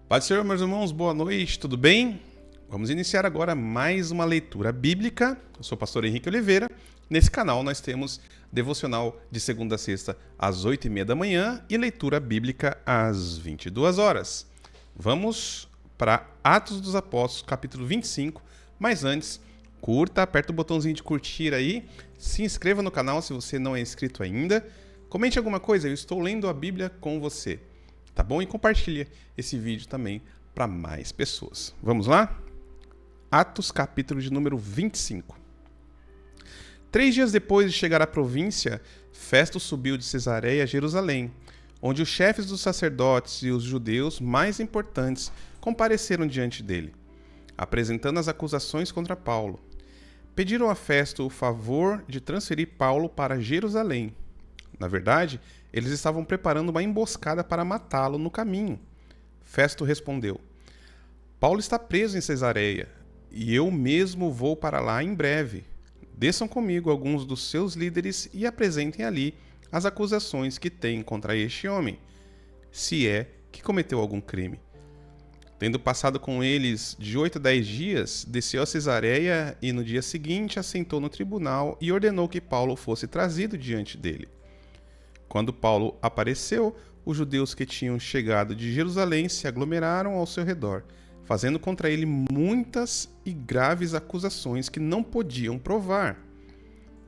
Paz do Senhor, meus irmãos, boa noite, tudo bem? Vamos iniciar agora mais uma leitura bíblica. Eu sou o pastor Henrique Oliveira. Nesse canal nós temos devocional de segunda a sexta às 8h30 da manhã e leitura bíblica às 22 horas. Vamos para Atos dos Apóstolos, capítulo 25. Mas antes, curta, aperta o botãozinho de curtir aí, se inscreva no canal se você não é inscrito ainda. Comente alguma coisa, eu estou lendo a Bíblia com você. Tá bom? E compartilha esse vídeo também para mais pessoas. Vamos lá? Atos, capítulo de número 25. 3 dias depois de chegar à província, Festo subiu de Cesareia a Jerusalém, onde os chefes dos sacerdotes e os judeus mais importantes compareceram diante dele, apresentando as acusações contra Paulo. Pediram a Festo o favor de transferir Paulo para Jerusalém. Na verdade, eles estavam preparando uma emboscada para matá-lo no caminho. Festo respondeu: Paulo está preso em Cesareia, e eu mesmo vou para lá em breve. Desçam comigo alguns dos seus líderes e apresentem ali as acusações que têm contra este homem, se é que cometeu algum crime. Tendo passado com eles de 8 a 10 dias, desceu a Cesareia e no dia seguinte assentou no tribunal e ordenou que Paulo fosse trazido diante dele. Quando Paulo apareceu, os judeus que tinham chegado de Jerusalém se aglomeraram ao seu redor, fazendo contra ele muitas e graves acusações que não podiam provar.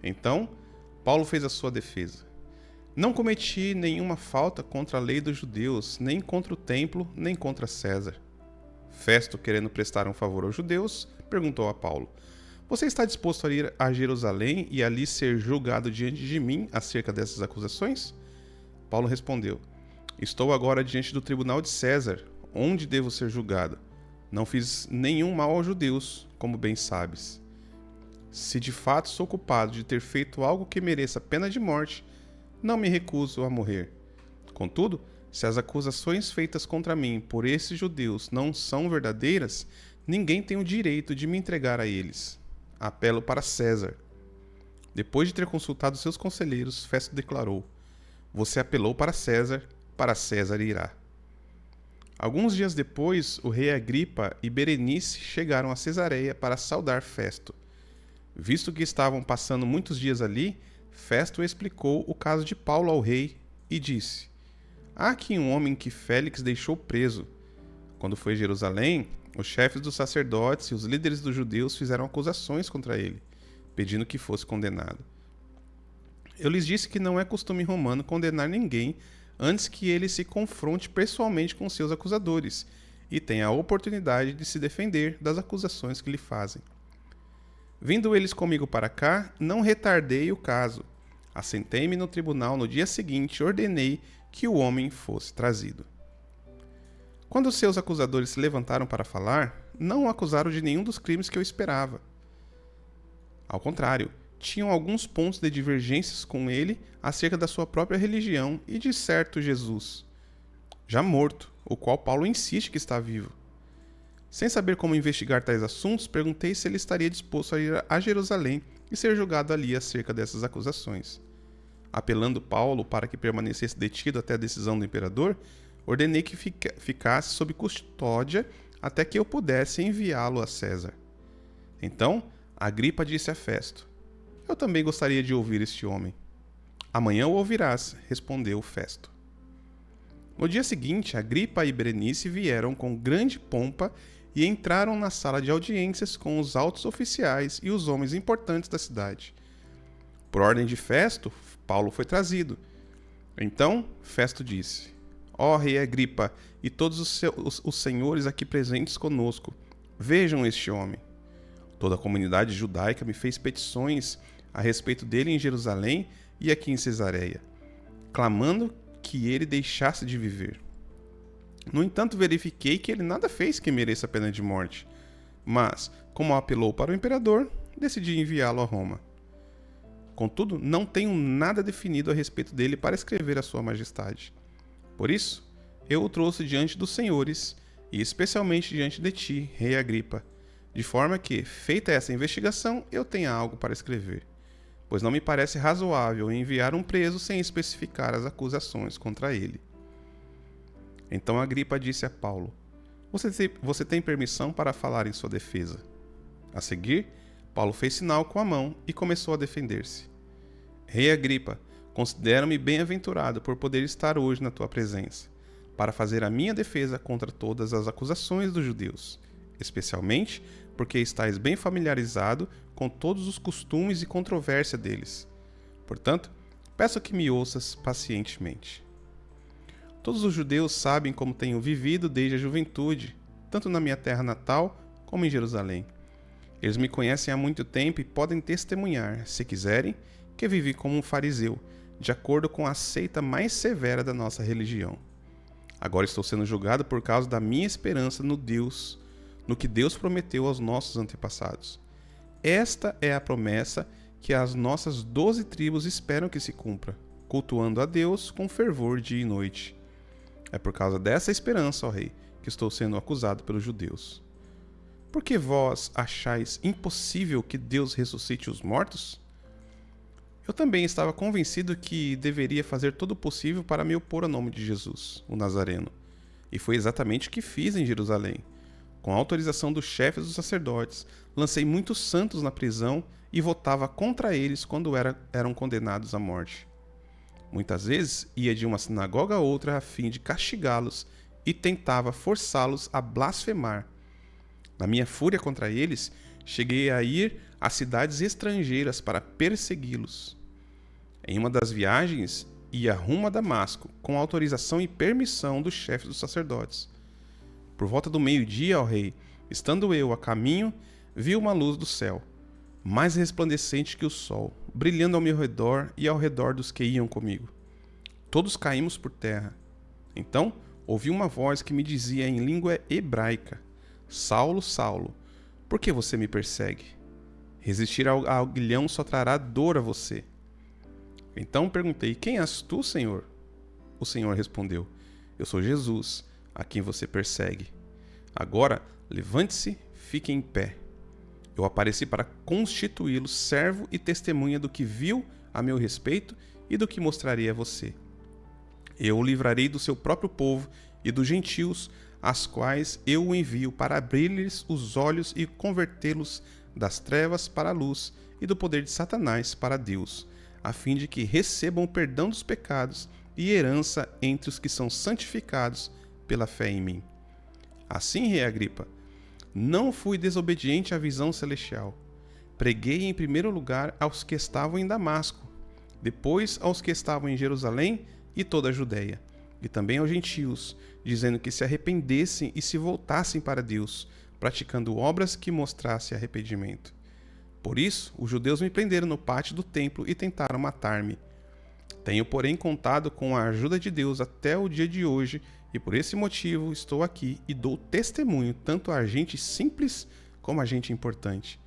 Então, Paulo fez a sua defesa. Não cometi nenhuma falta contra a lei dos judeus, nem contra o templo, nem contra César. Festo, querendo prestar um favor aos judeus, perguntou a Paulo: Você está disposto a ir a Jerusalém e ali ser julgado diante de mim acerca dessas acusações? Paulo respondeu: Estou agora diante do tribunal de César, onde devo ser julgado. Não fiz nenhum mal aos judeus, como bem sabes. Se de fato sou culpado de ter feito algo que mereça pena de morte, não me recuso a morrer. Contudo, se as acusações feitas contra mim por esses judeus não são verdadeiras, ninguém tem o direito de me entregar a eles. Apelo para César. Depois de ter consultado seus conselheiros, Festo declarou: Você apelou para César irá. Alguns dias depois, o rei Agripa e Berenice chegaram a Cesareia para saudar Festo. Visto que estavam passando muitos dias ali, Festo explicou o caso de Paulo ao rei e disse: Há aqui um homem que Félix deixou preso. Quando foi a Jerusalém, os chefes dos sacerdotes e os líderes dos judeus fizeram acusações contra ele, pedindo que fosse condenado. Eu lhes disse que não é costume romano condenar ninguém antes que ele se confronte pessoalmente com seus acusadores e tenha a oportunidade de se defender das acusações que lhe fazem. Vindo eles comigo para cá, não retardei o caso. Assentei-me no tribunal no dia seguinte e ordenei que o homem fosse trazido. Quando seus acusadores se levantaram para falar, não o acusaram de nenhum dos crimes que eu esperava. Ao contrário, tinham alguns pontos de divergências com ele acerca da sua própria religião e de certo Jesus, já morto, o qual Paulo insiste que está vivo. Sem saber como investigar tais assuntos, perguntei se ele estaria disposto a ir a Jerusalém e ser julgado ali acerca dessas acusações. Apelando Paulo para que permanecesse detido até a decisão do imperador, ordenei que ficasse sob custódia até que eu pudesse enviá-lo a César. Então, Agripa disse a Festo: Eu também gostaria de ouvir este homem. Amanhã o ouvirás, respondeu Festo. No dia seguinte, Agripa e Berenice vieram com grande pompa e entraram na sala de audiências com os altos oficiais e os homens importantes da cidade. Por ordem de Festo, Paulo foi trazido. Então, Festo disse: Ó rei Agripa e todos os senhores aqui presentes conosco, vejam este homem. Toda a comunidade judaica me fez petições a respeito dele em Jerusalém e aqui em Cesareia, clamando que ele deixasse de viver. No entanto, verifiquei que ele nada fez que mereça a pena de morte, mas, como apelou para o imperador, decidi enviá-lo a Roma. Contudo, não tenho nada definido a respeito dele para escrever a sua majestade. Por isso, eu o trouxe diante dos senhores, e especialmente diante de ti, rei Agripa, de forma que, feita essa investigação, eu tenha algo para escrever, pois não me parece razoável enviar um preso sem especificar as acusações contra ele. Então Agripa disse a Paulo: Você tem permissão para falar em sua defesa. A seguir, Paulo fez sinal com a mão e começou a defender-se. Rei Agripa, considero-me bem-aventurado por poder estar hoje na tua presença, para fazer a minha defesa contra todas as acusações dos judeus, especialmente porque estais bem familiarizado com todos os costumes e controvérsia deles. Portanto, peço que me ouças pacientemente. Todos os judeus sabem como tenho vivido desde a juventude, tanto na minha terra natal como em Jerusalém. Eles me conhecem há muito tempo e podem testemunhar, se quiserem, que vivi como um fariseu, de acordo com a seita mais severa da nossa religião. Agora estou sendo julgado por causa da minha esperança no que Deus prometeu aos nossos antepassados. Esta é a promessa que as nossas 12 tribos esperam que se cumpra, cultuando a Deus com fervor dia e noite. É por causa dessa esperança, ó rei, que estou sendo acusado pelos judeus. Por que vós achais impossível que Deus ressuscite os mortos? Eu também estava convencido que deveria fazer todo o possível para me opor ao nome de Jesus, o Nazareno. E foi exatamente o que fiz em Jerusalém. Com a autorização dos chefes dos sacerdotes, lancei muitos santos na prisão e votava contra eles quando eram condenados à morte. Muitas vezes ia de uma sinagoga a outra a fim de castigá-los e tentava forçá-los a blasfemar. Na minha fúria contra eles, cheguei a ir a cidades estrangeiras para persegui-los. Em uma das viagens, ia rumo a Damasco, com autorização e permissão dos chefes dos sacerdotes. Por volta do meio-dia, ó rei, estando eu a caminho, vi uma luz do céu, mais resplandecente que o sol, brilhando ao meu redor e ao redor dos que iam comigo. Todos caímos por terra. Então, ouvi uma voz que me dizia em língua hebraica: Saulo, Saulo, por que você me persegue? Resistir ao aguilhão só trará dor a você. Então perguntei: quem és tu, Senhor? O Senhor respondeu: eu sou Jesus, a quem você persegue. Agora, levante-se, fique em pé. Eu apareci para constituí-lo servo e testemunha do que viu a meu respeito e do que mostrarei a você. Eu o livrarei do seu próprio povo e dos gentios, às quais eu o envio para abrir-lhes os olhos e convertê-los das trevas para a luz e do poder de Satanás para Deus, a fim de que recebam o perdão dos pecados e herança entre os que são santificados pela fé em mim. Assim, rei Agripa, não fui desobediente à visão celestial. Preguei em primeiro lugar aos que estavam em Damasco, depois aos que estavam em Jerusalém e toda a Judéia, e também aos gentios, dizendo que se arrependessem e se voltassem para Deus, praticando obras que mostrassem arrependimento. Por isso, os judeus me prenderam no pátio do templo e tentaram matar-me. Tenho, porém, contado com a ajuda de Deus até o dia de hoje, e por esse motivo estou aqui e dou testemunho tanto a gente simples como a gente importante.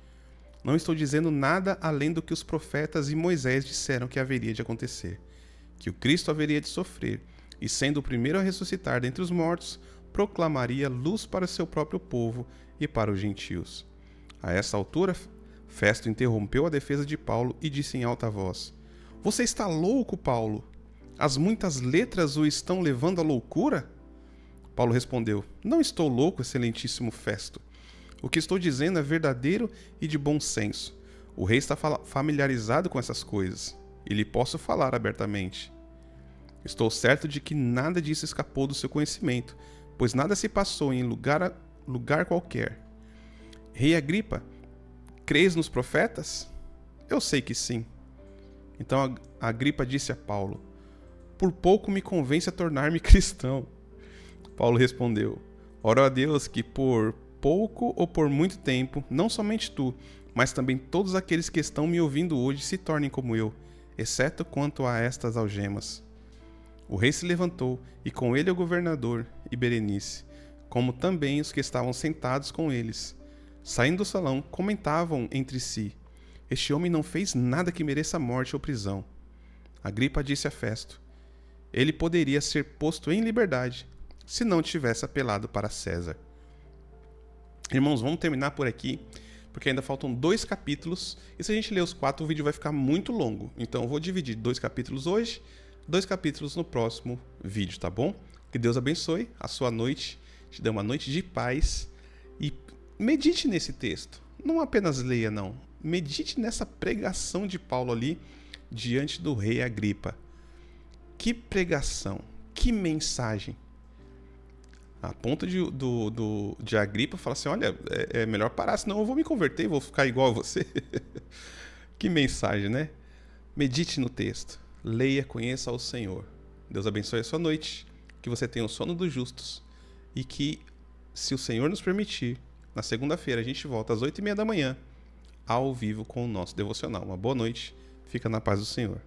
Não estou dizendo nada além do que os profetas e Moisés disseram que haveria de acontecer, que o Cristo haveria de sofrer, e sendo o primeiro a ressuscitar dentre os mortos, proclamaria luz para o seu próprio povo e para os gentios. A essa altura, Festo interrompeu a defesa de Paulo e disse em alta voz: Você está louco, Paulo? As muitas letras o estão levando à loucura? Paulo respondeu: Não estou louco, excelentíssimo Festo. O que estou dizendo é verdadeiro e de bom senso. O rei está familiarizado com essas coisas, e lhe posso falar abertamente. Estou certo de que nada disso escapou do seu conhecimento, pois nada se passou em lugar qualquer. Rei Agripa, crês nos profetas? Eu sei que sim. Então Agripa disse a Paulo: Por pouco me convence a tornar-me cristão. Paulo respondeu: Oro a Deus que por pouco ou por muito tempo, não somente tu, mas também todos aqueles que estão me ouvindo hoje se tornem como eu, exceto quanto a estas algemas. O rei se levantou, e com ele o governador e Berenice, como também os que estavam sentados com eles. Saindo do salão, comentavam entre si: Este homem não fez nada que mereça morte ou prisão. Agripa disse a Festo: Ele poderia ser posto em liberdade, se não tivesse apelado para César. Irmãos, vamos terminar por aqui, porque ainda faltam 2 capítulos, e se a gente ler os 4, o vídeo vai ficar muito longo. Então eu vou dividir 2 capítulos hoje, 2 capítulos no próximo vídeo, tá bom? Que Deus abençoe a sua noite te dê uma noite de paz e medite nesse texto. Não apenas leia, não. Medite nessa pregação de Paulo ali diante do rei Agripa. Que pregação, que mensagem. A ponto de Agripa falar assim, olha, é melhor parar, senão eu vou me converter e vou ficar igual a você. Que mensagem, né? Medite no texto. Leia, conheça ao Senhor. Deus abençoe a sua noite. Que você tenha o sono dos justos. E que, se o Senhor nos permitir, na segunda-feira a gente volta às 8h30 da manhã, ao vivo com o nosso devocional. Uma boa noite. Fica na paz do Senhor.